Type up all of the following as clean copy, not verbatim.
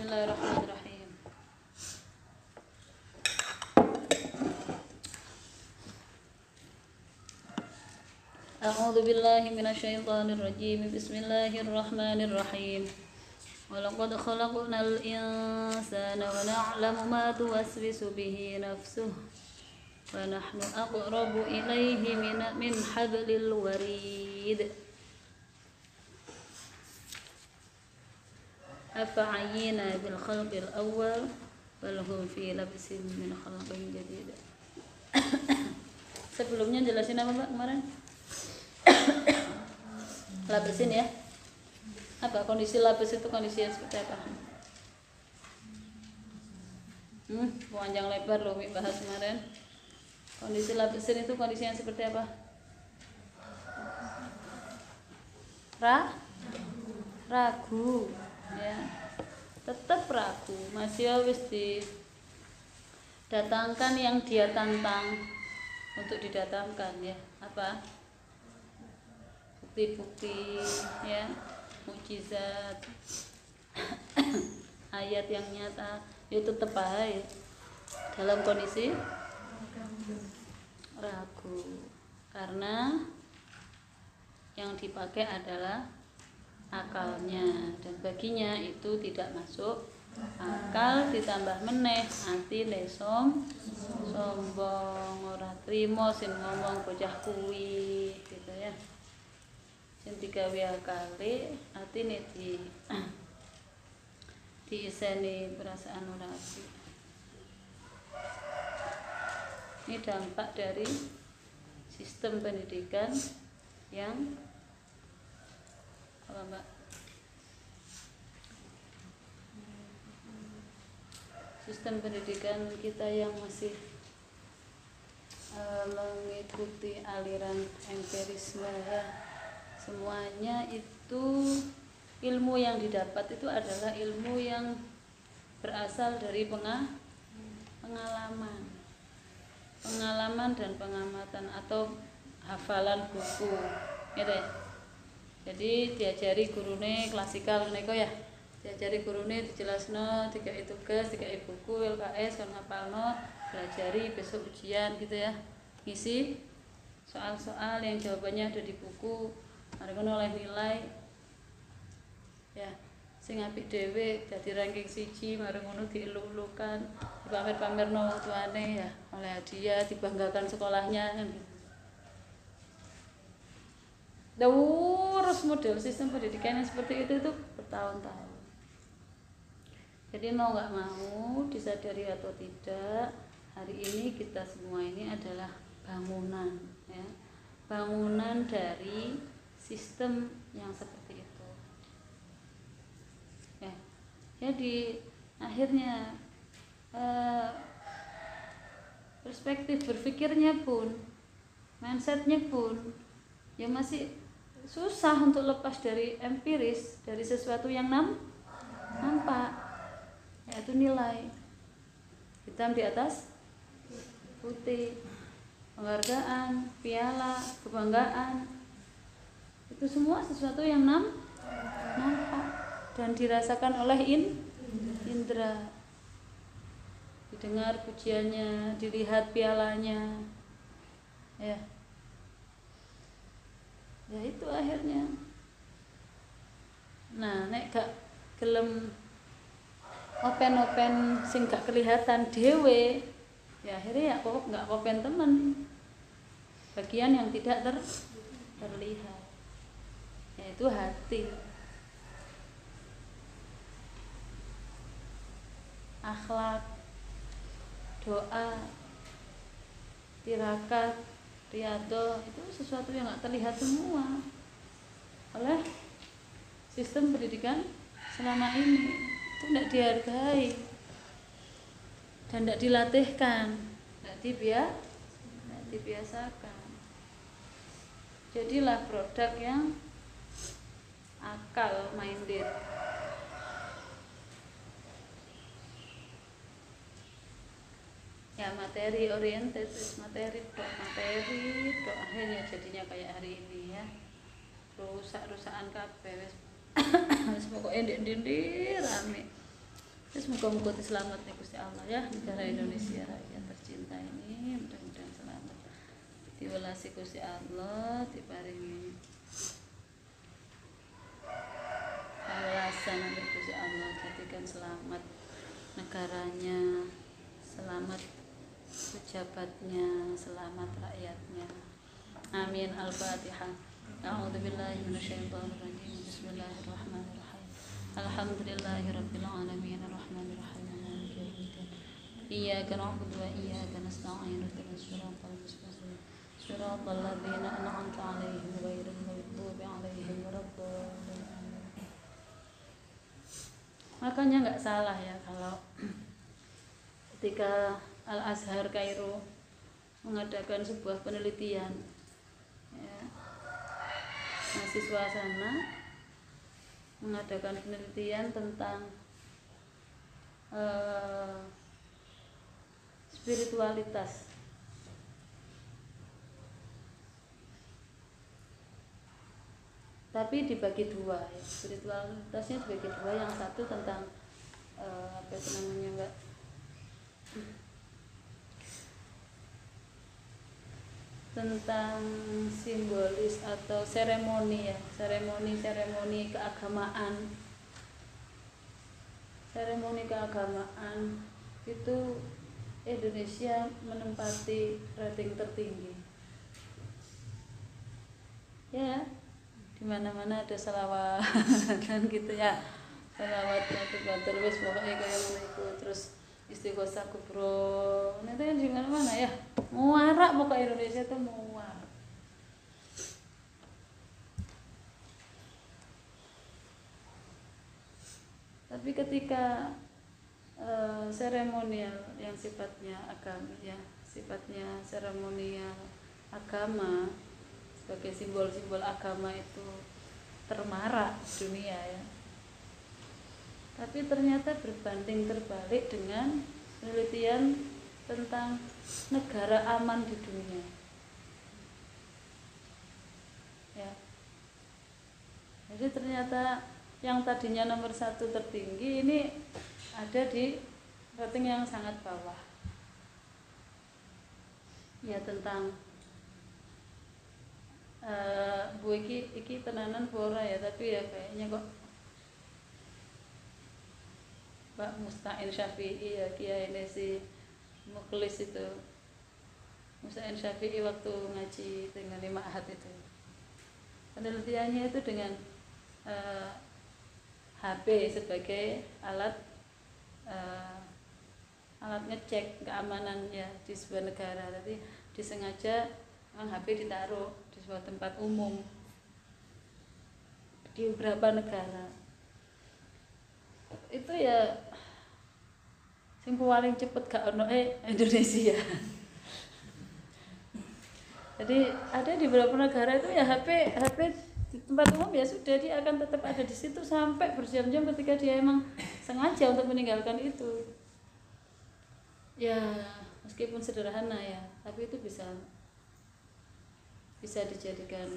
Bismillahirrahmanirrahim. A'udzu billahi minasyaitonir rajim. Bismillahirrahmanirrahim. Walaqad khalaqnal insana wa na'lamu ma tuwaswisu bihi nafsuhu wa nahnu aqrabu ilaihi min hablil warid. Afa'ayina bil khalqil awwal bal hum fi labsin min khalqin jadid. Sebelumnya jelasin apa Pak kemarin? Lapisin ya. Apa kondisi lapis itu kondisinya seperti apa? Panjang lebar loh Umi bahas kemarin. Kondisi lapisin itu kondisinya seperti apa? Ragu ya. Tetap ragu, masih wis didatangkan yang dia tantang untuk didatangkan ya. Apa? Bukti-bukti ya, mukjizat, ayat yang nyata, itu tetap baik dalam kondisi ragu, karena yang dipakai adalah akalnya, dan baginya itu tidak masuk akal, ditambah meneh ati sombong, ora trimo sing ngomong bocah kuwi gitu ya. Sing digawe akale atine diiseni perasaan ora apik. Ini dampak dari sistem pendidikan yang apa Mbak? Sistem pendidikan kita yang masih mengikuti aliran empirisme ya. Semuanya itu ilmu yang didapat itu adalah ilmu yang berasal dari pengalaman dan pengamatan atau hafalan buku gitu ya. Jadi diajari gurune klasikal niku ya. Diajari gurune dijelasno, dikai tugas, dikai buku LKS kon ngapalno, belajari besok ujian gitu ya. Ngisi soal-soal yang jawabannya ada di buku. Mari kono oleh nilai. Ya, sing apik dhewe dadi ranking 1, mari ngono dieluk-elukan, dipamer-pamerno wong tuane ya, oleh hadiah, dibanggakan sekolahnya kan gitu. Terus model sistem pendidikan yang seperti itu bertahun-tahun. Jadi mau nggak mau, disadari atau tidak, hari ini kita semua ini adalah bangunan, ya, bangunan dari sistem yang seperti itu. Ya, jadi akhirnya perspektif berpikirnya pun, mindsetnya pun, ya masih susah untuk lepas dari empiris, dari sesuatu yang nampak, yaitu nilai hitam di atas putih, penghargaan, piala, kebanggaan, itu semua sesuatu yang nampak dan dirasakan oleh indera, didengar pujiannya, dilihat pialanya, ya. Ya itu akhirnya. Nah, nek gak gelem open sing gak kelihatan dhewe, ya akhirnya ya kok gak open temen. Bagian yang tidak terlihat, yaitu hati, akhlak, doa, tirakat, riyadhah, itu sesuatu yang nggak terlihat semua oleh sistem pendidikan selama ini. Itu tidak dihargai dan tidak dilatihkan, tidak dibiasakan. Jadilah produk yang akal minded. Ya materi oriented, materi akhirnya jadinya kayak hari ini ya, rusak-rusakan kabeh wis wis pokoke ndek-ndek rame. Terus muga-muga selamat nih Gusti Allah ya, negara Indonesia rakyat tercinta ini mudah-mudahan selamat. Diwelasi Gusti Allah, diparingi kawelasan dari Gusti Allah, jadikan selamat negaranya, selamat pejabatnya, selamat rakyatnya. Amin. Al-Fatihah. A'udzubillahi minasyaitonirrajim. Bismillahirrahmanirrahim. Alhamdulillahirabbil alamin arrahmanir rahim maliki yaumiddin. Iyyaka na'budu wa iyyaka nasta'in ihdinas siratal mustaqim. Siratal ladzina an'amta 'alaihim ghairil maghdubi 'alaihim waladdallin. Makanya nggak salah ya kalau ketika Al-Azhar Kairo mengadakan sebuah penelitian, ya, mahasiswa sana mengadakan penelitian tentang spiritualitas. Tapi dibagi dua, ya. Spiritualitasnya dibagi dua. Yang satu tentang apa itu namanya Mbak? Tentang simbolis atau seremoni ya, seremoni keagamaan. Seremoni keagamaan itu Indonesia menempati rating tertinggi. Ya, di mana-mana ada selawat dan gitu ya. Selawatnya itu terus pokoknya kayak itu terus Istighosah kubro. Nanti kan di mana-mana ya. Muarak muka Indonesia itu muarak. Tapi ketika seremonial yang sifatnya agama ya, sifatnya seremonial agama sebagai simbol-simbol agama itu termarak di dunia ya. Tapi ternyata berbanding terbalik dengan penelitian tentang negara aman di dunia. Ya. Jadi ternyata yang tadinya nomor 1 tertinggi ini ada di rating yang sangat bawah. Ya tentang Bu iki tenanan pora ya, tapi ya kayaknya kok Pak Musta'in Syafi'i ya, Kiai ini si Mukhlis itu. Musta'in Syafi'i waktu ngaji dengan Imam Ahad itu. Penelitiannya itu dengan HP sebagai alat ngecek keamanannya di sebuah negara. Jadi disengaja HP ditaruh di sebuah tempat umum di beberapa negara. Itu ya sing paling cepet gak ono Indonesia. Jadi ada di beberapa negara itu ya HP di tempat umum ya sudah, dia akan tetap ada di situ sampai berjam-jam ketika dia emang sengaja untuk meninggalkan itu. Ya meskipun sederhana ya, tapi itu bisa dijadikan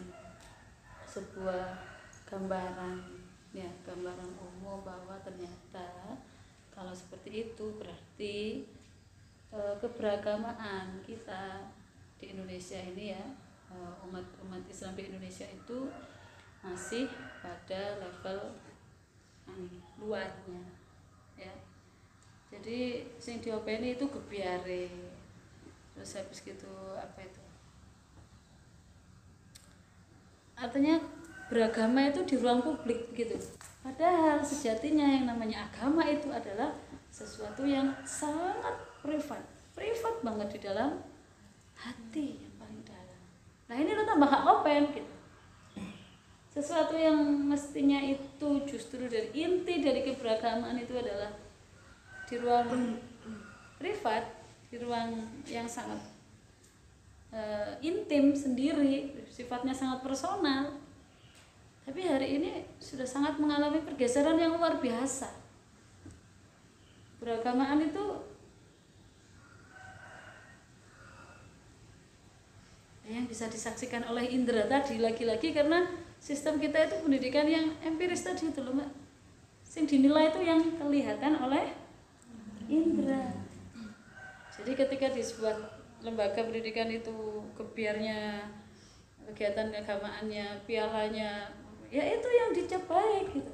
sebuah gambaran ya, gambaran umum bahwa ternyata kalau seperti itu berarti keberagamaan kita di Indonesia ini ya, umat Islam di Indonesia itu masih pada level luarnya ya. Jadi sing diopeni itu gebiare, terus habis gitu apa itu, artinya beragama itu di ruang publik gitu. Padahal sejatinya yang namanya agama itu adalah sesuatu yang sangat privat banget di dalam hati yang paling dalam. Nah ini lo tambah open gitu. Sesuatu yang mestinya itu justru dari inti dari keberagaman itu adalah di ruang privat, di ruang yang sangat intim sendiri, sifatnya sangat personal. Tapi hari ini sudah sangat mengalami pergeseran yang luar biasa. Beragamaan itu yang bisa disaksikan oleh indera tadi, lagi-lagi karena sistem kita itu pendidikan yang empiris tadi itu loh Mbak. Sing dinilai itu yang kelihatan oleh indera. Jadi ketika di sebuah lembaga pendidikan itu kebiarnya, kegiatan keagamaannya, pialanya, ya itu yang dicap baik gitu.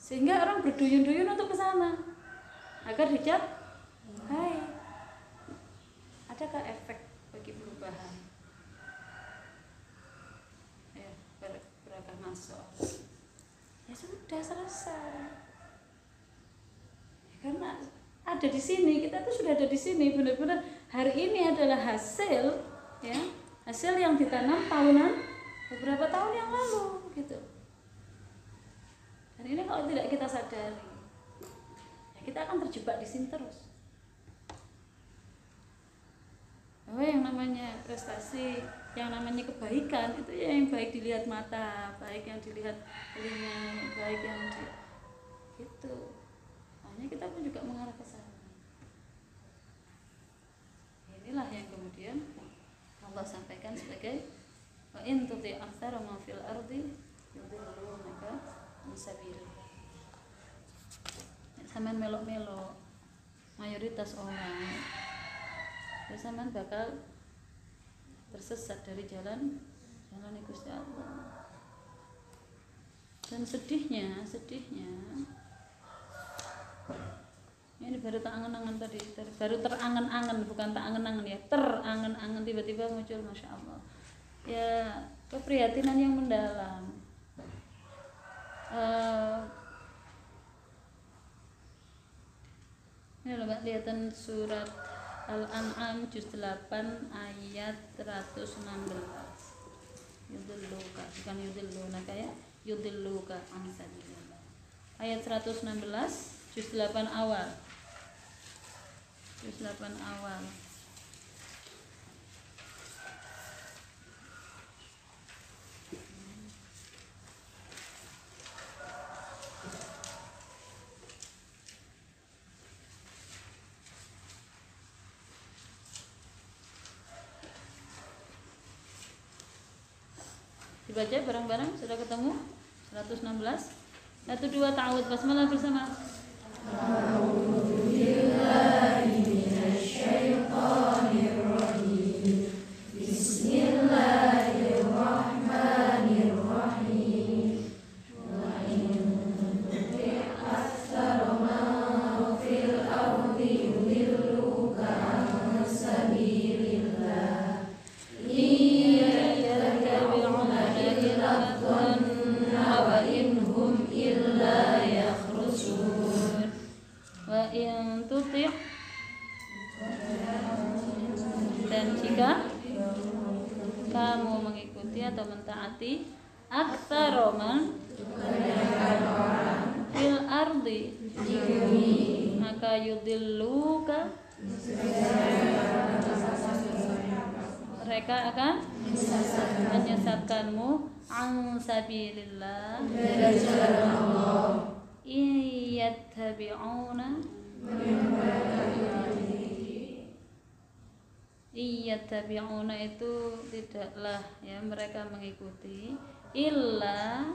Sehingga orang berduyun-duyun untuk ke sana agar dicap baik. Adakah efek bagi perubahan? Ya, berakar masuk. Ya sudah selesai. Karena ada di sini, kita tuh sudah ada di sini, benar-benar hari ini adalah hasil, ya, hasil yang ditanam tahunan beberapa tahun yang lalu, gitu. Dan ini kalau tidak kita sadari, ya kita akan terjebak di sini terus. Bahwa yang namanya prestasi, yang namanya kebaikan itu ya yang baik dilihat mata, baik yang dilihat telinga, baik yang itu. Hanya kita pun juga mengarah ke sana. Inilah yang kemudian Allah sampaikan sebagai wa in tuti aktsara ma fil ardi yudhillunaka an sabilillah. Sampeyan melok-melok mayoritas orang, ya sampeyan bakal tersesat dari jalan Gusti Allah. Dan sedihnya ini baru terangan-angan tadi, baru terangan-angan, bukan tak angen-angen ya, terangan-angen tiba-tiba muncul, masya Allah, ya keprihatinan yang mendalam. Ini loh Mbak, lihatan surat Al-An'am juz 8 ayat 116. Yudilluka, bukan yudillunaka ya, yudilluka an sabilillah. Ayat 116 juz 8 awal. Juz 8 awal. Dibaca bareng-bareng, sudah ketemu 116. 1 2 ta'awudz basmalah bersama. Dan jika kamu mengikuti atau mentaati aktsaraman fil ardi, maka yudilluka, mereka akan menyesatkanmu, an sabilillah, dari jalan Allah, iyattabi'una, iyattabi'una itu tidaklah ya mereka mengikuti, illa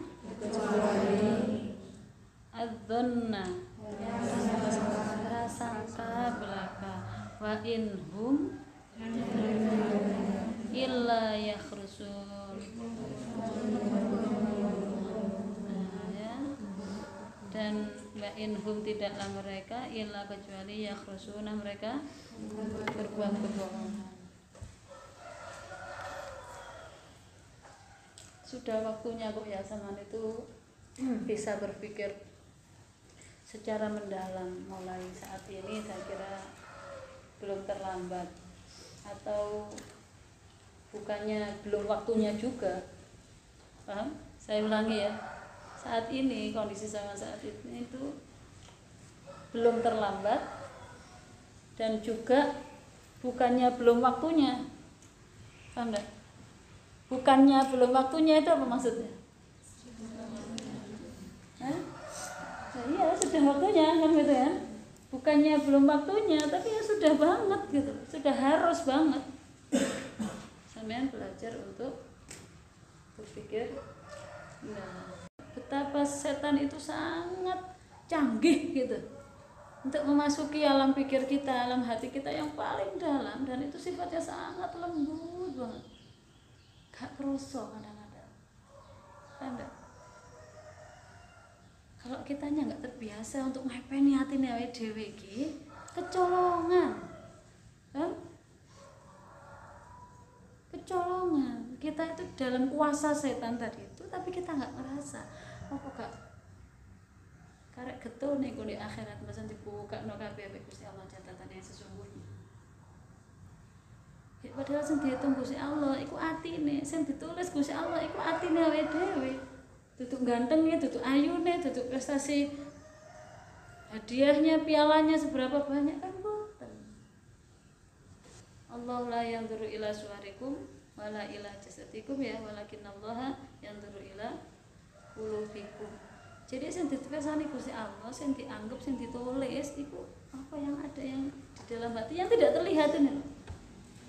adzanna, prasangka belaka, wa inhum illa yakhrusun. Nah, ya. Dan wa inhum tidaklah mereka illa kecuali yakhrusuna, mereka berbuat kebohongan. Sudah waktunya kok ya zaman itu bisa berpikir secara mendalam. Mulai saat ini saya kira belum terlambat, atau bukannya belum waktunya juga. Paham? Saya ulangi ya, saat ini kondisi sama saat ini itu belum terlambat, dan juga bukannya belum waktunya. Paham enggak? Bukannya belum waktunya itu apa maksudnya? Hah? Nah, iya, sudah waktunya kan gitu ya. Bukannya belum waktunya, tapi ya sudah banget gitu. Sudah harus banget. Sampean belajar untuk berpikir, nah, betapa setan itu sangat canggih gitu untuk memasuki alam pikir kita, alam hati kita yang paling dalam, dan itu sifatnya sangat lembut banget, gak kerosok kadang-kadang. Enggak. Kalau kitanya nggak terbiasa untuk ngepeni hati awake dhewe iki, kecolongan. Kan? Kecolongan. Kita itu dalam kuasa setan tadi itu, tapi kita nggak ngerasa. Apa gak karek getun nih di akhirat masa dibuka no kabeh Gusti Allah catatan yang sesungguhnya. Ya, padahal sing dihitung Gusti Allah iku atine, sing ditulis Gusti Allah iku atine awake dhewe. Tutuk gantengnya, tutuk ayune, tutuk prestasi hadiahnya, pialanya seberapa banyak kan boten. Allah la yanzuru ila suwarikum wala ila jasadikum ya, walakinallaha yanzuru ila qulubikum. Jadi sing ditulisane Gusti Allah, sing dianggap, sing ditulis itu apa yang ada yang di dalam hati yang tidak terlihat ini.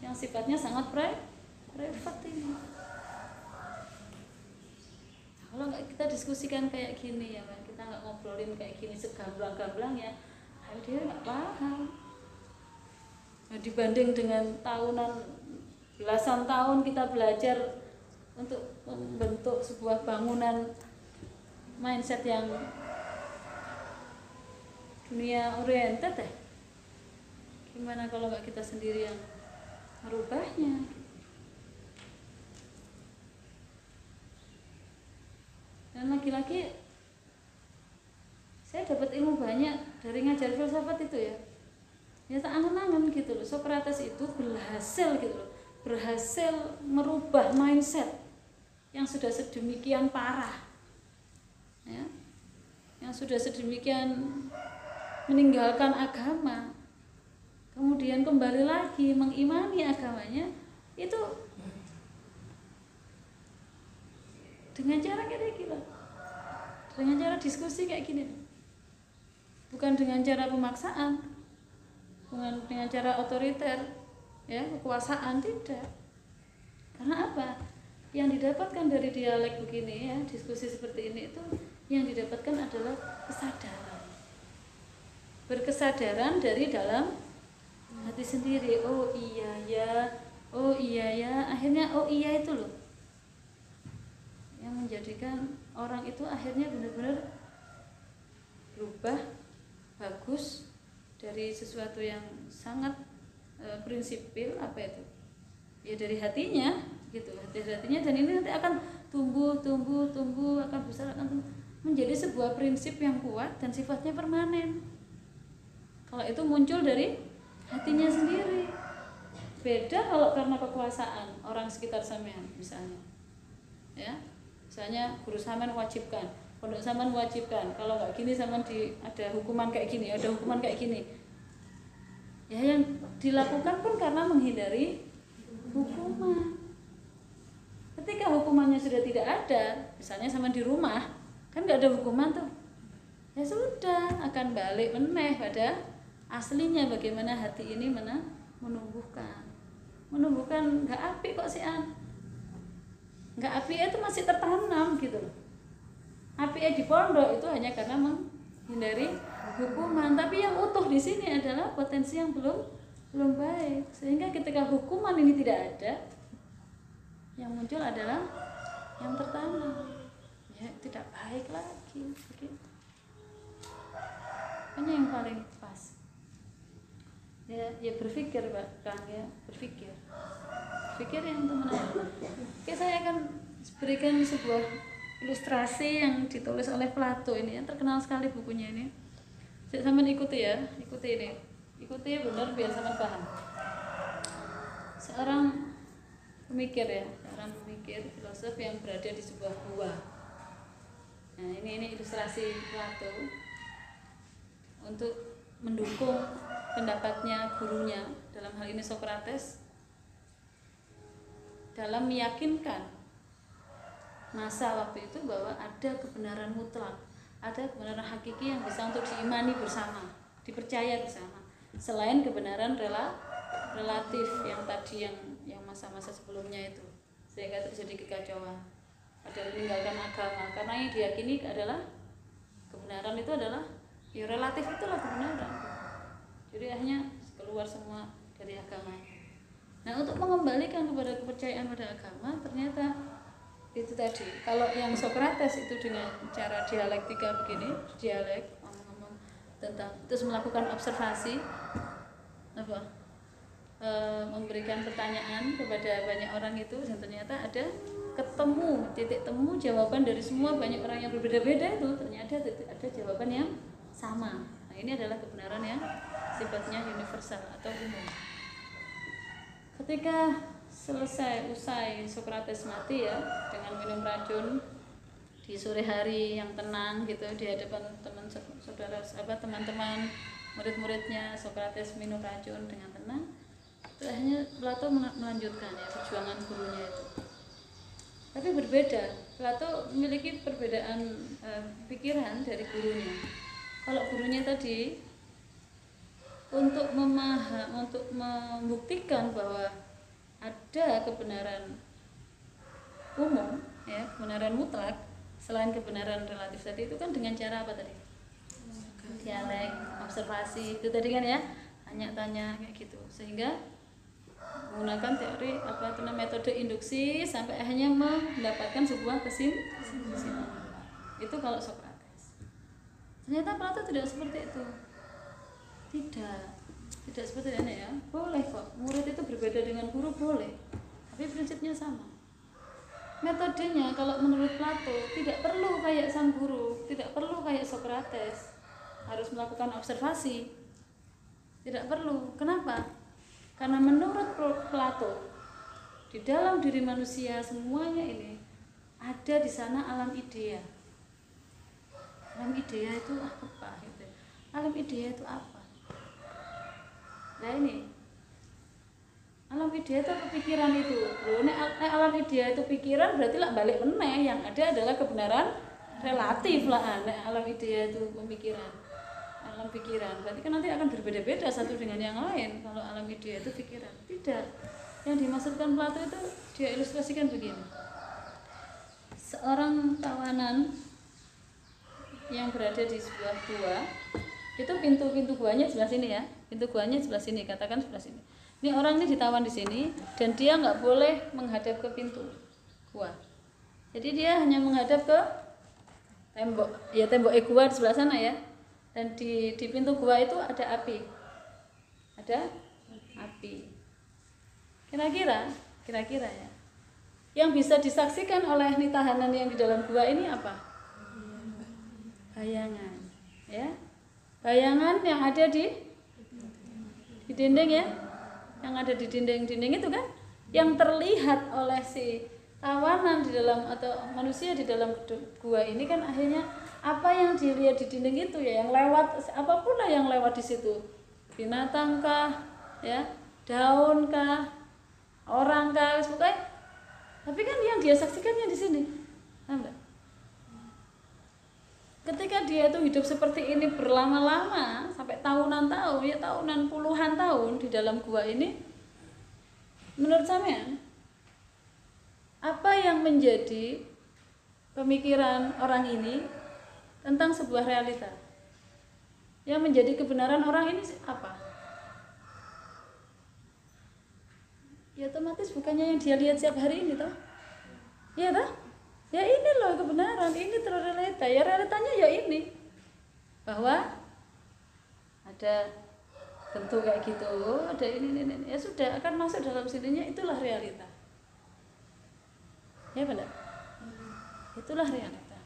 Yang sifatnya sangat private ini. Kalau nggak kita diskusikan kayak gini ya kan, kita nggak ngobrolin kayak gini segamblang-gamblang ya, dia nggak paham. Nah, dibanding dengan tahunan, belasan tahun kita belajar untuk membentuk sebuah bangunan mindset yang dunia oriented ya, gimana kalau nggak kita sendiri yang merubahnya? Dan lagi-lagi saya dapat ilmu banyak dari ngajar filsafat itu ya. Ya tak angen-angen gitu loh. Socrates itu berhasil gitu loh. Berhasil merubah mindset yang sudah sedemikian parah. Ya. Yang sudah sedemikian meninggalkan agama. Kemudian kembali lagi mengimani agamanya itu dengan cara kayak gila, dengan cara diskusi kayak gini, bukan dengan cara pemaksaan, bukan dengan cara otoriter, ya kekuasaan, tidak. Karena apa? Yang didapatkan dari dialek begini ya, diskusi seperti ini itu yang didapatkan adalah kesadaran, berkesadaran dari dalam hati sendiri. Oh iya ya, oh iya ya, akhirnya oh iya itu loh yang menjadikan orang itu akhirnya benar-benar berubah bagus dari sesuatu yang sangat prinsipil, apa itu ya, dari hatinya gitu, dari hatinya, dan ini nanti akan tumbuh akan besar, akan menjadi sebuah prinsip yang kuat dan sifatnya permanen kalau itu muncul dari hatinya sendiri. Beda kalau karena kekuasaan orang sekitar sampean misalnya ya. Misalnya guru sampean wajibkan, pondok sampean wajibkan, kalau nggak gini sampean ada hukuman kayak gini, ada hukuman kayak gini. Ya yang dilakukan pun karena menghindari hukuman. Ketika hukumannya sudah tidak ada, misalnya sampean di rumah, kan nggak ada hukuman tuh. Ya sudah, akan balik meneh pada aslinya bagaimana hati ini menumbuhkan nggak apik kok sih an. Nggak api itu masih tertanam gitu loh. Api di pondok itu hanya karena menghindari hukuman, tapi yang utuh di sini adalah potensi yang belum baik. Sehingga ketika hukuman ini tidak ada, yang muncul adalah yang tertanam. Ya tidak baik lagi begitu. Hanya yang paling pas. Ya berpikir Pak Kang ya, berpikir yang teman-teman. Oke, saya akan berikan sebuah ilustrasi yang ditulis oleh Plato ini, yang terkenal sekali bukunya ini. Sampean ikuti ya, ikuti benar biar sampean paham. Seorang pemikir ya, filosof yang berada di sebuah gua. Nah, ini ilustrasi Plato untuk mendukung pendapatnya gurunya, dalam hal ini Socrates, dalam meyakinkan masa waktu itu bahwa ada kebenaran mutlak, ada kebenaran hakiki yang bisa untuk diimani bersama, dipercaya bersama, selain kebenaran relatif yang tadi yang masa-masa sebelumnya itu, sehingga terjadi kekacauan, ada meninggalkan agama karena yang diyakini adalah kebenaran itu adalah Ya relatif itulah kebenaran. Jadi akhirnya keluar semua dari agama. Nah, untuk mengembalikan kepada kepercayaan pada agama, ternyata itu tadi. Kalau yang Sokrates itu dengan cara dialektika begini, dialek, ngomong-ngomong tentang terus melakukan observasi, memberikan pertanyaan kepada banyak orang itu, dan ternyata ada ketemu titik temu jawaban dari semua banyak orang yang berbeda-beda itu, ternyata ada jawaban yang sama. Nah, ini adalah kebenaran yang sifatnya universal atau umum. Ketika usai Sokrates mati ya, dengan minum racun di sore hari yang tenang gitu di hadapan teman-teman murid-muridnya, Sokrates minum racun dengan tenang. Itu akhirnya Plato melanjutkan ya perjuangan gurunya itu. Tapi berbeda, Plato memiliki perbedaan pikiran dari gurunya. Kalau gurunya tadi untuk membuktikan bahwa ada kebenaran umum, ya, kebenaran mutlak selain kebenaran relatif tadi, itu kan dengan cara apa tadi? Dialek, observasi itu tadi kan ya, tanya-tanya kayak gitu, sehingga menggunakan teori metode induksi sampai akhirnya mendapatkan sebuah kesimpulan. Itu kalau Sokrates. Ternyata Plato tidak seperti itu. Tidak seperti ini ya. Boleh kok murid itu berbeda dengan guru, boleh, tapi prinsipnya sama. Metodenya kalau menurut Plato tidak perlu kayak sang guru, tidak perlu kayak Sokrates harus melakukan observasi, tidak perlu. Kenapa? Karena menurut Plato di dalam diri manusia semuanya ini ada di sana alam idea. Alam idea itu apa? Gitu. Alam idea itu apa? Nah ini alam idea itu pikiran itu. Loh, alam idea itu pikiran berarti lah balik meneh yang ada adalah kebenaran relatif lah. Alam idea itu pemikiran, alam pikiran. Berarti kan nanti akan berbeda-beda satu dengan yang lain. Kalau alam idea itu pikiran, tidak. Yang dimaksudkan Plato itu dia ilustrasikan begini. Seorang tawanan yang berada di sebuah gua, itu pintu guanya sebelah sini ya. Pintu guanya sebelah sini, katakan sebelah sini. Ini orang ini ditawan di sini dan dia nggak boleh menghadap ke pintu gua. Jadi dia hanya menghadap ke tembok. Ya tembok gua di sebelah sana ya. Dan di pintu gua itu ada api. Ada api. Kira-kira ya. Yang bisa disaksikan oleh nih tahanan yang di dalam gua ini apa? Bayangan, ya. Bayangan yang ada di dinding ya, yang ada di dinding itu kan, yang terlihat oleh si tawanan di dalam atau manusia di dalam gua ini kan akhirnya apa yang dilihat di dinding itu ya, yang lewat apapun lah yang lewat di situ, binatang kah, ya, daun kah, orang kah, pokoknya. Tapi kan yang dia saksikannya di sini, enggak? Ketika dia itu hidup seperti ini berlama-lama sampai tahunan puluhan tahun di dalam gua ini, menurut sampean apa yang menjadi pemikiran orang ini tentang sebuah realita? Yang menjadi kebenaran orang ini apa? Ya otomatis bukannya yang dia lihat setiap hari ini toh? Iya toh? Ya ini loh kebenaran, ini terus realita. Ya realitanya ya ini, bahwa ada bentuk kayak gitu, ada ini. Ya sudah, akan masuk dalam sininya, itulah realita. Ya benar? Itulah realita.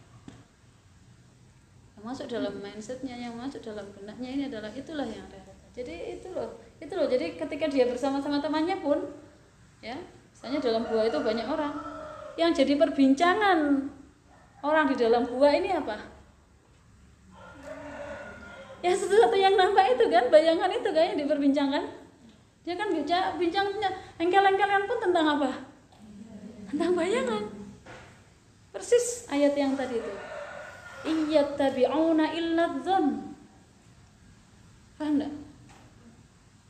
Yang masuk dalam mindsetnya, yang masuk dalam benaknya ini adalah itulah yang realita. Jadi itu loh. Jadi ketika dia bersama-sama temannya pun, ya, misalnya dalam gua itu banyak orang. Yang jadi perbincangan orang di dalam gua ini apa? Ya satu-satu yang nampak itu kan, bayangan itu kan yang diperbincangkan. Dia kan bincangnya engkel-engkelan pun tentang apa? Tentang bayangan. Persis ayat yang tadi itu. Iyattabi'una illa dzann. Paham enggak?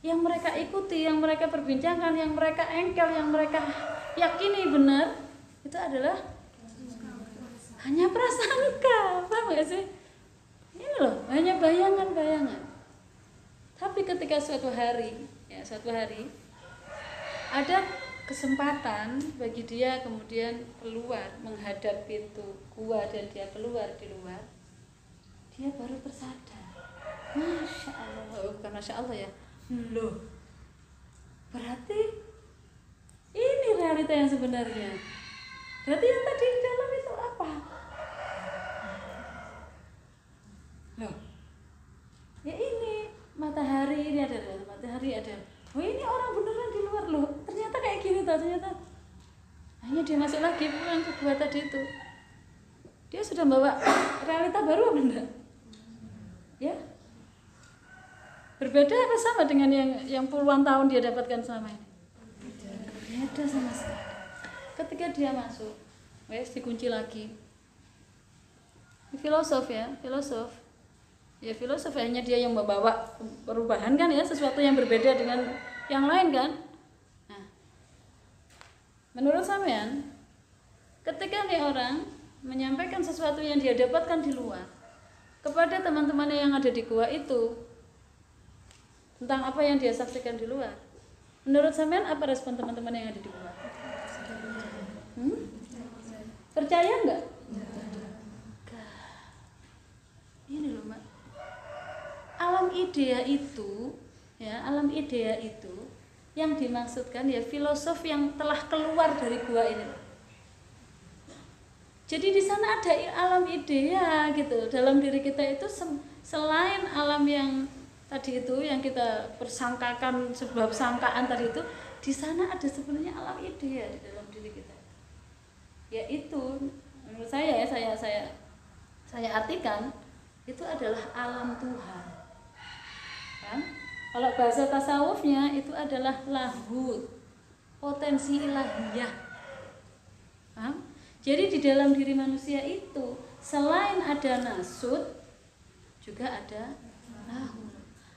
Yang mereka ikuti, yang mereka perbincangkan, yang mereka engkel, yang mereka yakini benar, itu adalah hanya prasangka. Paham gak sih? Ya Ini loh, hanya bayangan-bayangan. Tapi ketika suatu hari ada kesempatan bagi dia kemudian keluar menghadap pintu gua dan dia keluar di luar, dia baru tersadar. Masya Allah, bukan Masya Allah ya, loh, berarti ini realita yang sebenarnya. Berarti yang tadi di dalam itu apa? Loh, ya ini matahari, ini ada matahari ada. Oh ini orang beneran di luar loh. Ternyata kayak gini tuh, ternyata. Hanya dia masuk lagi pulang ke gua tadi itu. Dia sudah bawa realita baru apa enggak? Ya. Berbeda apa sama dengan yang puluhan tahun dia dapatkan selama ini? Berbeda sama sekali. Ketika dia masuk, wes dikunci lagi. Filosof ya, filosof. Ya filosof hanya dia yang membawa perubahan kan ya, sesuatu yang berbeda dengan yang lain kan. Nah, menurut sampean, ketika nih orang menyampaikan sesuatu yang dia dapatkan di luar kepada teman-temannya yang ada di gua itu tentang apa yang dia saksikan di luar, menurut sampean apa respon teman-teman yang ada di gua? Percaya nggak? Ini loh Mbak. Alam idea itu, ya, alam idea itu yang dimaksudkan ya filosof yang telah keluar dari gua ini. Jadi di sana ada alam idea gitu. Dalam diri kita itu selain alam yang tadi itu yang kita persangkakan sebab sangkaan tadi itu, di sana ada sebenarnya alam idea di dalam diri kita. Yaitu menurut saya ya saya artikan itu adalah alam Tuhan. Kan? Kalau bahasa tasawufnya itu adalah lahud, potensi ilahiyah. Paham? Jadi di dalam diri manusia itu selain ada nasut juga ada lahud.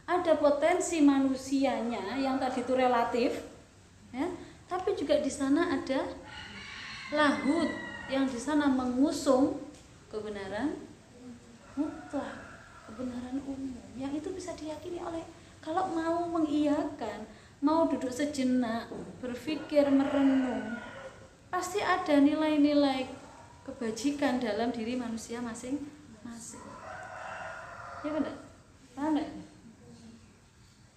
Ada potensi manusianya yang tadi itu relatif, ya, tapi juga di sana ada lahud yang di sana mengusung kebenaran mutlak, kebenaran umum yang itu bisa diyakini oleh, kalau mau mengiyakan, mau duduk sejenak, berpikir, merenung, pasti ada nilai-nilai kebajikan dalam diri manusia masing-masing. Ya benar? Paham enggak?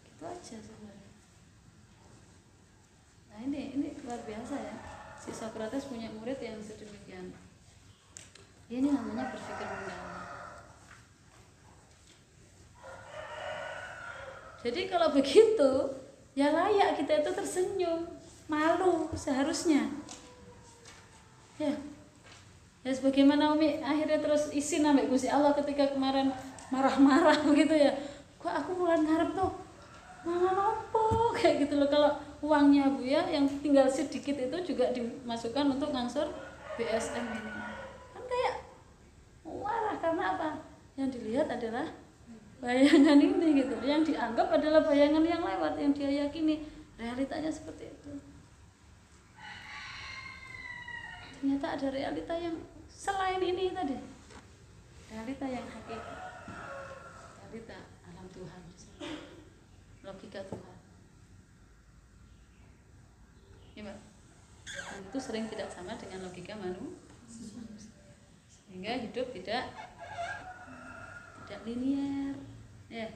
Gitu aja sebenarnya. Nah ini luar biasa ya. Si Socrates punya murid yang sedemikian. Ini namanya berpikir mendalam. Jadi kalau begitu, ya layak kita itu tersenyum, malu seharusnya. Ya. Ya sebagaimana Umi akhirnya terus izin ambek Gusti Allah ketika kemarin marah-marah begitu ya. Kok aku mulai ngarep tuh mangan opo kayak gitu loh, kalau uangnya Bu ya yang tinggal sedikit itu juga dimasukkan untuk ngangsur BSM ini. Kan kayak marah karena apa? Yang dilihat adalah bayangan ini gitu, yang dianggap adalah bayangan yang lewat, yang dia yakini realitanya seperti itu. Ternyata ada realita yang selain ini tadi, realita yang hakiki, realita alam Tuhan, logika Tuhan. Ya Mbak, dan itu sering tidak sama dengan logika manusia, sehingga hidup tidak linear. Ya,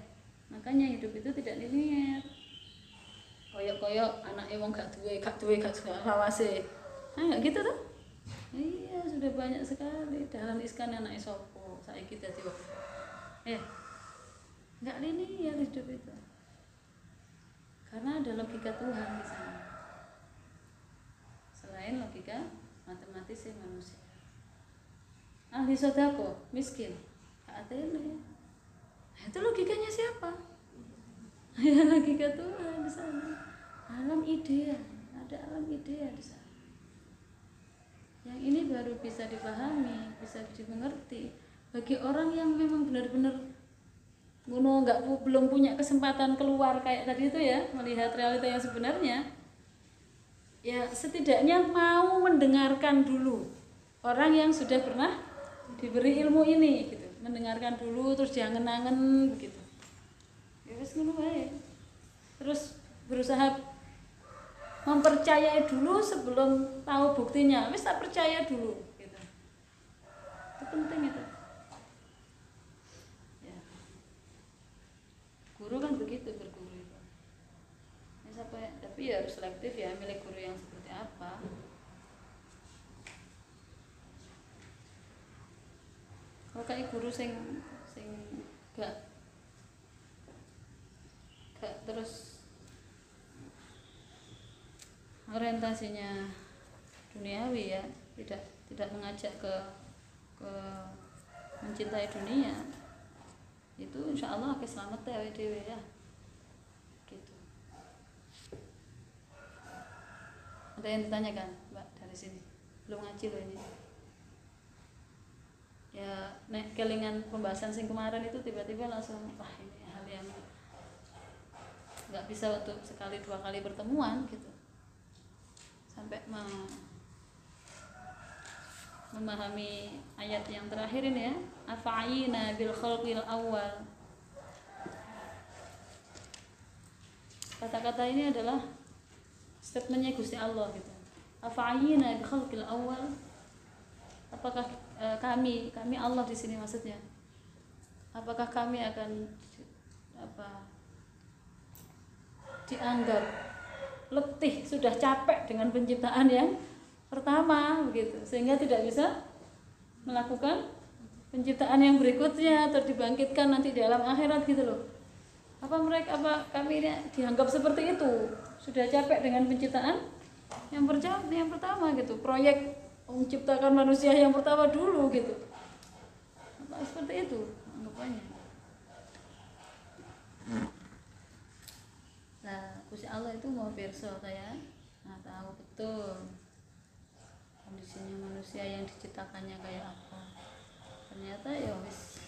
makanya hidup itu tidak linear. Koyok-koyok anaknya wong gak duwe lawase. Nah, enggak gitu tuh. Iya, sudah banyak sekali Dahlan Iskan anaknya sopo, saiki dadi wong. Ya. Enggak linear hidup itu. Karena ada logika Tuhan di sana. Selain logika matematis manusia. Ahli sodako, miskin, atene. Itu logikanya siapa? Ya logika Tuhan di sana. Alam idea, ada alam idea di sana. Yang ini baru bisa dipahami, bisa dimengerti bagi orang yang memang benar-benar belum punya kesempatan keluar kayak tadi itu ya, melihat realita yang sebenarnya. Ya setidaknya mau mendengarkan dulu orang yang sudah pernah diberi ilmu ini gitu. mendengarkan dulu terus dia ngenangen begitu. Ya wis ngono wae. Terus berusaha mempercayai dulu sebelum tahu buktinya. Wis tak percaya dulu gitu. Itu penting itu. Ya. Guru kan begitu berguru itu. Ya, tapi ya harus selektif ya, milih guru yang seperti apa. Kalau kayak guru sing gak terus orientasinya duniawi ya, tidak mengajak ke mencintai dunia, itu insya Allah akan selamat dewe ya gitu. Ada yang ditanyakan Mbak dari sini? Belum ngaji loh ini ya. Nek kelingan pembahasan sing kemarin itu tiba-tiba langsung wah ini hal yang nggak bisa untuk sekali dua kali pertemuan gitu, sampai memahami ayat yang terakhir ini ya, afa'ina bil khalqil awal. Kata-kata ini adalah statementnya Gusti Allah gitu. Afa'ina bil khalqil awal. Apakah kami Allah di sini maksudnya, apakah kami akan dianggap letih, sudah capek dengan penciptaan yang pertama begitu, sehingga tidak bisa melakukan penciptaan yang berikutnya atau dibangkitkan nanti di alam akhirat gitu loh. Apa kami ini dianggap seperti itu, sudah capek dengan penciptaan yang pertama gitu, proyek menciptakan manusia yang pertama dulu gitu. Apa seperti itu anggapannya. Nah, Gusti Allah itu mau pirsa saya. Nah, tahu betul kondisinya manusia yang diciptakannya kayak apa. Ternyata ya wis,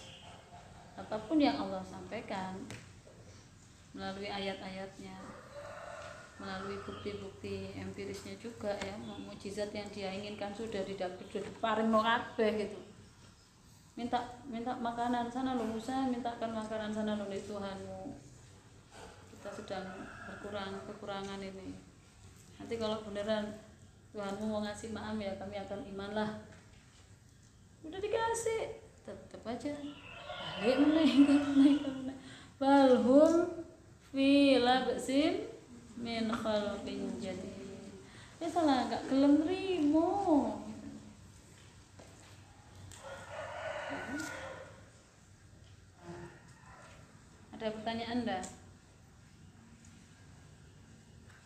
apapun yang Allah sampaikan melalui ayat-ayatnya, melalui bukti-bukti empirisnya juga ya, mukjizat yang dia inginkan sudah diparingno kabeh gitu. Minta makanan sana lo Musa, mintakan makanan sana lo Tuhanmu. Kita sedang kekurangan ini. Nanti kalau beneran Tuhanmu mau ngasih maaf ya kami akan iman lah. Udah dikasih, tetap aja balik meneh. Balhum fi labsin min khalqin jadid. Ya salah gak gelem nrimo. Ada pertanyaan enggak?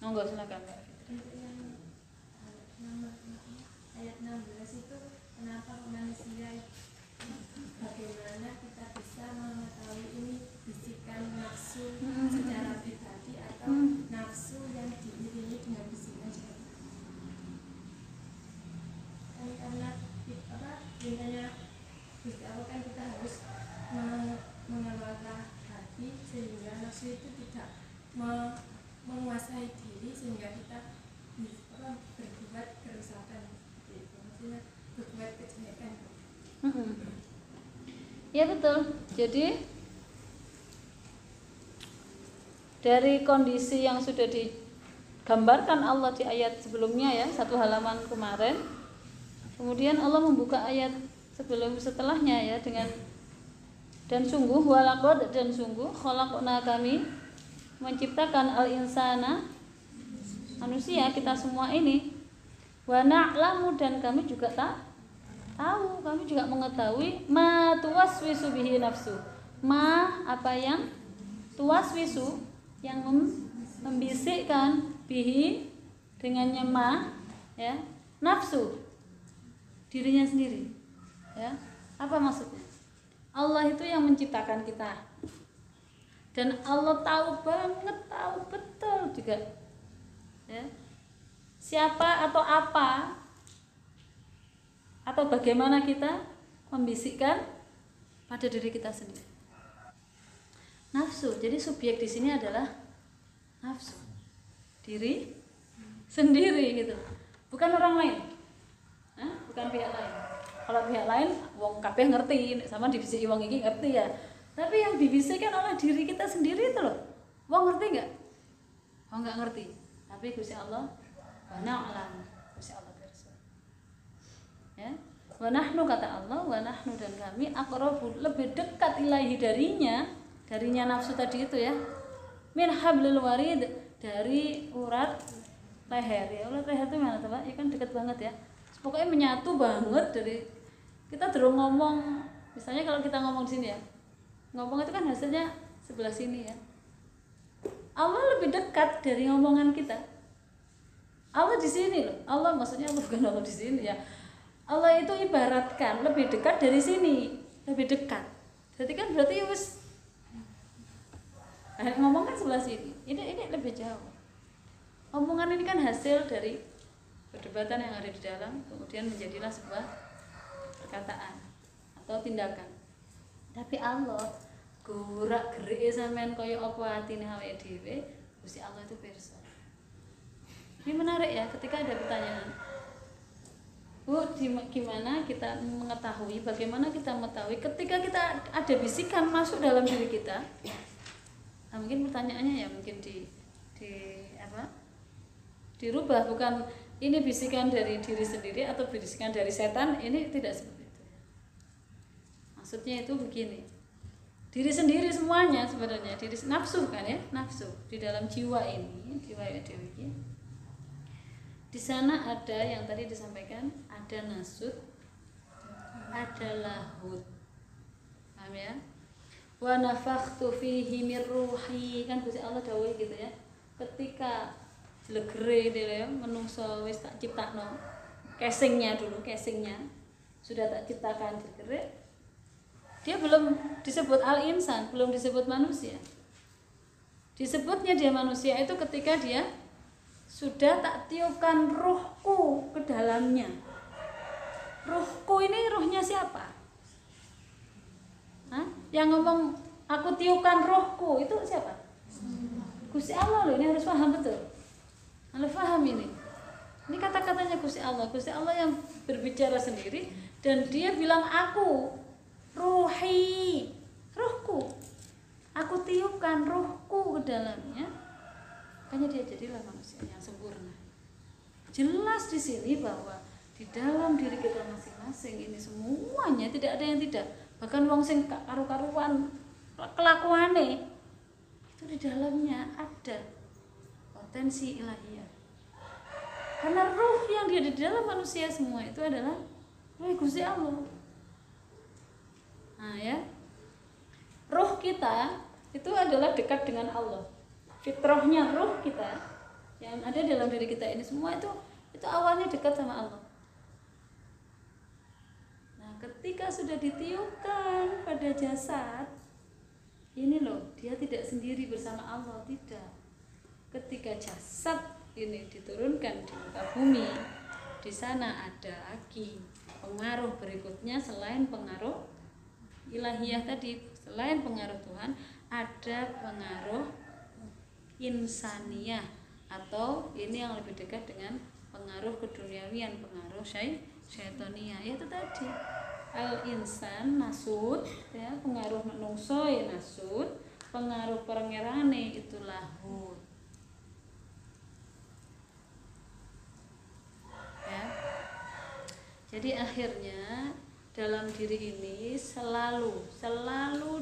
Monggo silakan Mbak Fitri. Ayat 16 itu kenapa manusia, bagaimana kita bisa mengetahui ini bisikan nafsu secara pribadi atau nafsu yang diiringi dengan bisikan syaitan. Karena perintahnya Gusti Allah kan kita harus mengelola hati sehingga nafsu itu tidak menguasai diri sehingga kita berbuat kerusakan, maksudnya berbuat kejelekan. Ya betul. Jadi dari kondisi yang sudah digambarkan Allah di ayat sebelumnya ya, satu halaman kemarin, kemudian Allah membuka ayat setelahnya ya dengan dan sungguh walaqad dan sungguh khalaqna kami menciptakan al-insana manusia kita semua ini, wa na'lamu dan kami juga tahu, kami juga mengetahui ma tuwaswisu bihi nafsu, ma apa yang tuwaswisu yang membisikkan bihi dengannya ma ya, nafsu dirinya sendiri ya. Apa maksudnya? Allah itu yang menciptakan kita dan Allah tahu betul juga ya, siapa atau apa atau bagaimana kita membisikkan pada diri kita sendiri. Nafsu. Jadi subjek di sini adalah nafsu. Diri sendiri gitu. Bukan orang lain. Bukan pihak lain. Kalau pihak lain wong kabeh ngerti, nek sama dibisiki wong iki ngerti ya. Tapi yang dibisikkan oleh diri kita sendiri itu loh. Wong ngerti enggak? Wong enggak ngerti. Tapi Gusti Allah wa na'lam. Gusti Allah pirsa. Ya. Wa nahnu kata Allah, wa nahnu dan kami aqrabu lebih dekat ilahi darinya nafsu tadi itu ya. Min hablil warid, dari urat leher ya. Urat leher itu mana tuh Pak? Ya kan dekat banget ya. Pokoknya menyatu banget dari kita terus ngomong, misalnya kalau kita ngomong di sini ya. Ngomong itu kan hasilnya sebelah sini ya. Allah lebih dekat dari ngomongan kita. Allah di sini loh. Allah maksudnya Allah bukan Allah di sini ya. Allah itu ibaratkan lebih dekat dari sini, lebih dekat. Jadi kan berarti wis ngomong kan sebelah sini. Ini lebih jauh. Omongan ini kan hasil dari perdebatan yang ada di dalam, kemudian menjadilah sebuah perkataan atau tindakan. Tapi Allah gerak-gerike sampean kaya apa atine awake dhewe, Gusti Allah itu pirsa. Ini menarik ya ketika ada pertanyaan. Bu, gimana kita mengetahui, bagaimana kita mengetahui ketika kita ada bisikan masuk dalam diri kita? Nah, mungkin pertanyaannya ya mungkin dirubah, bukan ini bisikan dari diri sendiri atau bisikan dari setan, ini tidak seperti itu. Maksudnya itu begini, diri sendiri semuanya sebenarnya, diri nafsu kan ya, nafsu di dalam jiwa ini, jiwa dewi ini. Di sana ada yang tadi disampaikan, ada nasut, ada lahut, paham ya? Wa nafakhtu fihi mir ruhi, kan Gusti Allah dawuh gitu ya. Ketika legere dhewe menungso wis tak ciptakno, casingnya dulu, casingnya sudah tak ciptakan legere. Dia belum disebut al-insan, belum disebut manusia. Disebutnya dia manusia itu ketika dia sudah tak tiupkan ruhku ke dalamnya. Ruhku ini ruhnya siapa? Hah? Yang ngomong aku tiupkan ruhku itu siapa? Gusti Allah loh, ini harus paham betul. Harus paham ini. Ini kata-katanya Gusti Allah. Gusti Allah yang berbicara sendiri dan dia bilang aku, ruhi, ruhku. Aku tiupkan ruhku ke dalamnya. Makanya dia jadilah manusia yang sempurna. Jelas di sini bahwa di dalam diri kita masing-masing ini semuanya tidak ada yang tidak. Bahkan wong sing karu-karuan kelakuane itu di dalamnya ada potensi ilahiyah. Karena ruh yang dia di dalam manusia semua itu adalah ruh Gusti Allah. Nah ya, ruh kita itu adalah dekat dengan Allah. Fitrahnya ruh kita yang ada dalam diri kita ini semua itu awalnya dekat sama Allah. Nah, ketika sudah ditiupkan pada jasad, ini loh, dia tidak sendiri bersama Allah, tidak. Ketika jasad ini diturunkan di muka bumi, di sana ada lagi pengaruh berikutnya selain pengaruh ilahiyah tadi, selain pengaruh Tuhan, ada pengaruh insaniyah atau ini yang lebih dekat dengan pengaruh keduniawian, pengaruh syaitoniyah, yaitu tadi al-insan nasud ya, pengaruh menungso ya nasud, pengaruh perengerane itu lahut ya. Jadi akhirnya dalam diri ini selalu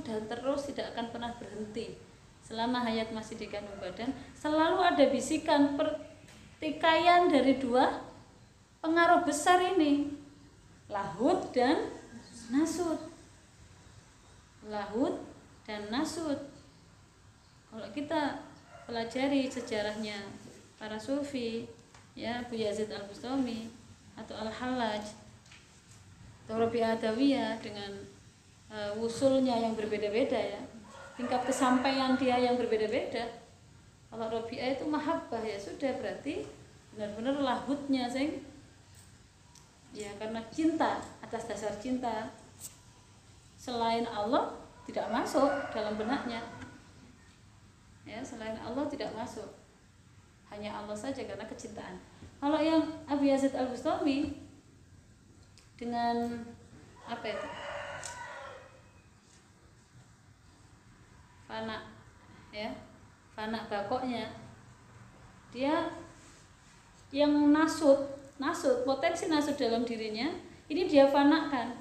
dan terus tidak akan pernah berhenti selama hayat masih di kandung badan, selalu ada bisikan pertikaian dari dua pengaruh besar ini, lahut dan nasut. Lahut dan nasut. Kalau kita pelajari sejarahnya para sufi ya, Abu Yazid Al-Bustami atau Al-Hallaj atau Rabi'ah Adawiyah dengan wusulnya yang berbeda-beda ya, tingkat kesampaian dia yang berbeda-beda. Kalau Rabi'ah itu mahabbah ya sudah, berarti benar-benar lahutnya sing ya, karena cinta, atas dasar cinta selain Allah tidak masuk dalam benaknya ya, selain Allah tidak masuk, hanya Allah saja karena kecintaan. Kalau yang Abu Yazid Al-Bustami dengan Apa itu? Fana, ya, fana bakoknya. Dia yang nasut, potensi nasut dalam dirinya, ini dia fanakan.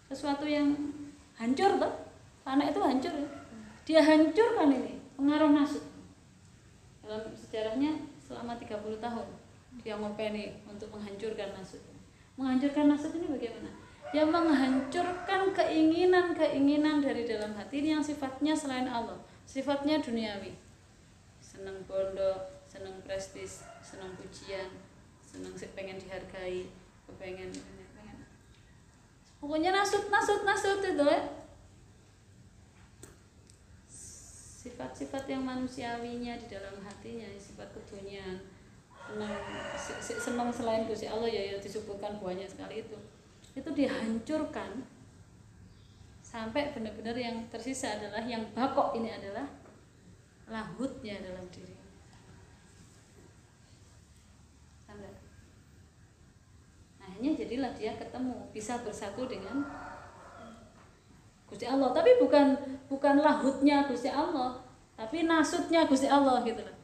Sesuatu yang hancur tuh, fana itu hancur ya. Dia hancurkan ini, pengaruh nasut. Dalam sejarahnya selama 30 tahun dia ngopeni untuk menghancurkan nasut. Menghancurkan nasut ini bagaimana? Dia menghancurkan keinginan dari dalam hati ini yang sifatnya selain Allah, sifatnya duniawi. Senang bondo, senang prestis, senang pujian, senang pengen dihargai, pengen. Pokoknya nasut itu ya. Sifat-sifat yang manusiawinya di dalam hatinya, sifat keduniaan, senang selain Gusti Allah ya disebutkan banyak sekali itu dihancurkan sampai benar-benar yang tersisa adalah yang bakok ini adalah lahutnya dalam diri. Akhirnya jadilah dia ketemu, bisa bersatu dengan Gusti Allah, tapi bukan lahutnya Gusti Allah, tapi nasutnya Gusti Allah gitu loh.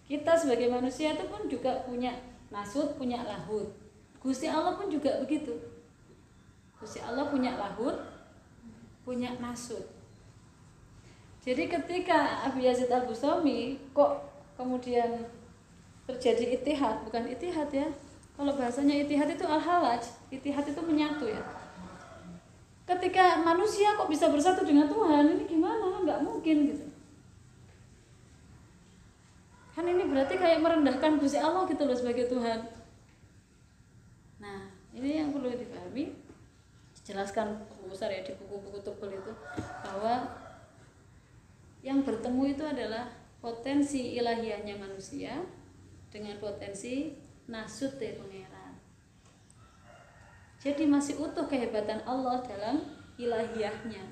Kita sebagai manusia itu pun juga punya nasut, punya lahut. Gusti Allah pun juga begitu. Gusti Allah punya lahut, punya nasut. Jadi ketika Abu Yazid Al-Bustami kok kemudian terjadi ittihad, bukan ittihad ya. Kalau bahasanya ittihad itu al-halaj, ittihad itu menyatu ya. Ketika manusia kok bisa bersatu dengan Tuhan, ini gimana? Nggak mungkin gitu. Kan ini berarti kayak merendahkan Gusti Allah gitu loh sebagai Tuhan. Nah, ini yang perlu dipahami. Dijelaskan besar ya di buku-buku tebal itu bahwa yang bertemu itu adalah potensi ilahiyahnya manusia dengan potensi nasut dari pangeran. Jadi masih utuh kehebatan Allah dalam ilahiyahnya.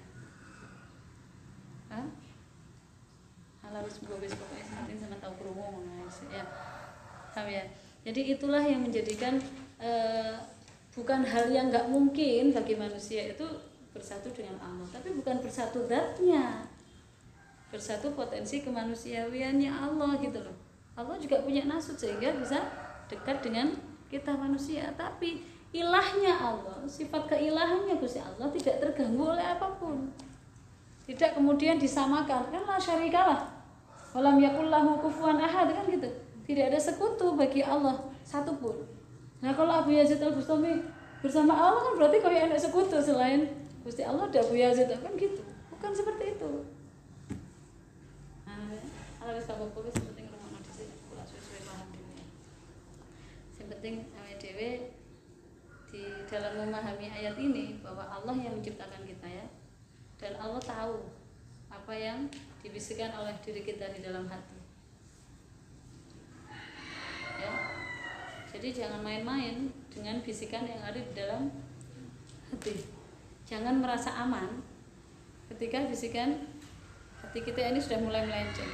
Halus gue pokoknya nanti sama tahu kerungu ya. Paham ya? Jadi itulah yang menjadikan bukan hal yang nggak mungkin bagi manusia itu bersatu dengan Allah, tapi bukan bersatu zatnya, bersatu potensi kemanusiawiannya Allah gitu loh. Allah juga punya nasut sehingga bisa dekat dengan kita manusia, tapi ilahnya Allah, sifat keilahannya Gusti Allah tidak terganggu oleh apapun, tidak kemudian disamakan, kan la syarikalah walam yakul lahu kufuwan ahad, kan gitu, tidak ada sekutu bagi Allah satupun. Nah kalau Abu Yazid Al-Bustami bersama Allah kan berarti kayak ada sekutu selain Gusti Allah ada Abu Yazid, kan gitu, bukan seperti itu. Nah, ala wis kabeh penting rumah di sini, kula suwe-suwe paham dene. Yang penting dewe di dalam memahami ayat ini bahwa Allah yang menciptakan kita ya, dan Allah tahu apa yang dibisikkan oleh diri kita di dalam hati ya. Jadi jangan main-main dengan bisikan yang ada di dalam hati. Jangan merasa aman ketika bisikan hati kita ini sudah mulai melenceng.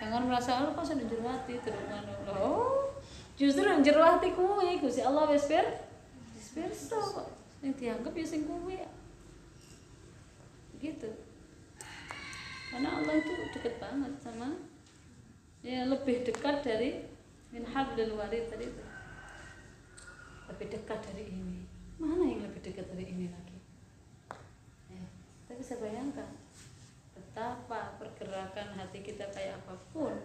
Jangan merasa kok sudah jero hati terus loh. Justru yang jero hati kuwi Gusti Allah wis pirsa kok. Sing dianggap ya sing kuwi. Gitu. Karena Allah itu dekat banget sama ya, lebih dekat dari min hablil warid tadi itu. Lebih dekat dari ini. Mana yang lebih dekat dari ini lagi? Ya, kita bisa bayangkan betapa pergerakan hati kita kayak apapun,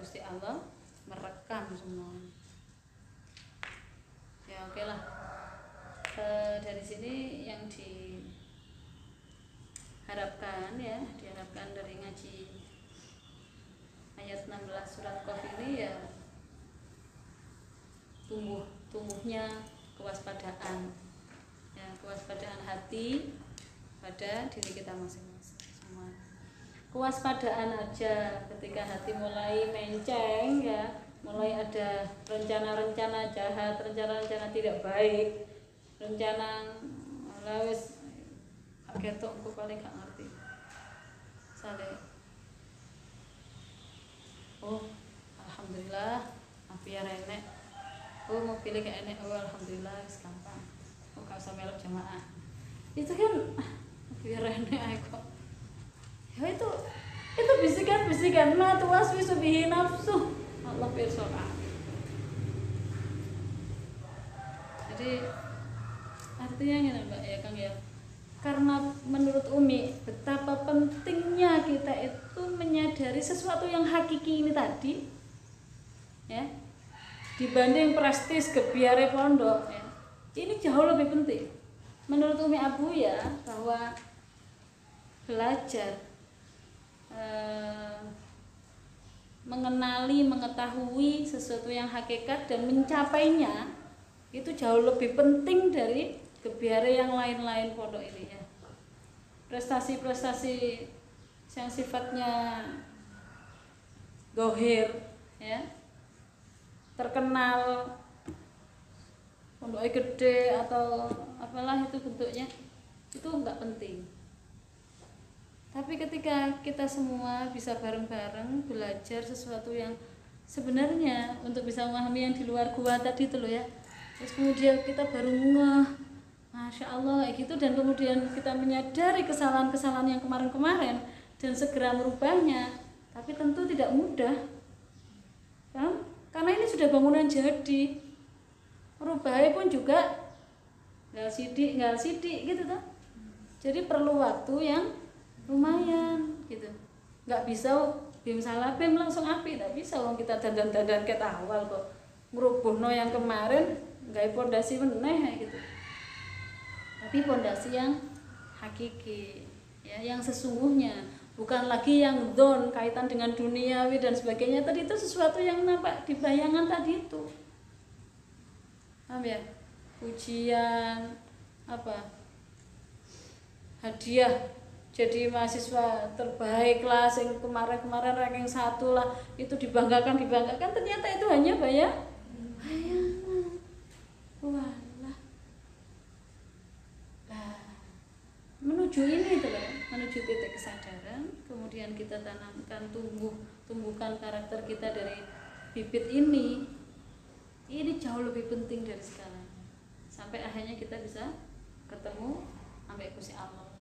Gusti Allah merekam semuanya. Ya oke lah. Dari sini yang diharapkan ya, diharapkan dari ngaji ayat 16 surat Qaf ini ya tumbuhnya kewaspadaan ya, kewaspadaan hati pada diri kita masing-masing semua. Kewaspadaan aja ketika hati mulai menceng ya, mulai ada rencana-rencana jahat, rencana-rencana tidak baik, rencana lawes ketok aku paling gak ngerti sale. Oh alhamdulillah api ya renek, oh mau pilih kayak enek, oh alhamdulillah gampang, oh nggak usah melok jamaah. Itu kan biar rene ae kok. Ya itu bisikan ma tuwaswisu bihi nafsu. Allah pirsa. Jadi artinya gini Mbak ya Kang ya, karena menurut Umi betapa pentingnya kita itu menyadari sesuatu yang hakiki ini tadi ya, dibanding prestis gebiare pondok ya, ini jauh lebih penting menurut Umi Abu ya, bahwa belajar mengenali, mengetahui sesuatu yang hakikat dan mencapainya itu jauh lebih penting dari gebiare yang lain-lain pondok ini ya. Prestasi-prestasi yang sifatnya dohir ya, terkenal, pondoknya gede atau apalah itu bentuknya, itu enggak penting. Tapi ketika kita semua bisa bareng-bareng belajar sesuatu yang sebenarnya untuk bisa memahami yang di luar gua tadi itu loh ya, terus kemudian kita baru ngeh, Masya Allah kayak gitu, dan kemudian kita menyadari kesalahan-kesalahan yang kemarin-kemarin dan segera merubahnya. Tapi tentu tidak mudah kan? Karena ini sudah bangunan jadi, merubahnya pun juga nggak sidik gitu kan. Jadi perlu waktu yang lumayan gitu, nggak bisa bim salah bim langsung api, tak bisa kalau kita dandan kayak awal kok ngerubuhno yang kemarin nggak pondasi meneh gitu. Tapi pondasi yang hakiki ya, yang sesungguhnya, bukan lagi yang dzon kaitan dengan duniawi dan sebagainya tadi, itu sesuatu yang nampak di bayangan tadi itu. Paham ya? Ujian apa? Hadiah jadi mahasiswa terbaik lah, yang kemarin ranking 1 lah, itu dibanggakan, ternyata itu hanya bayangan. Walah. Nah, menuju ini itu loh, menuju titik kesadaran, kemudian kita tanamkan, tumbuhkan karakter kita dari bibit ini jauh lebih penting dari segalanya. Sampai akhirnya kita bisa ketemu sampai Gusti Allah.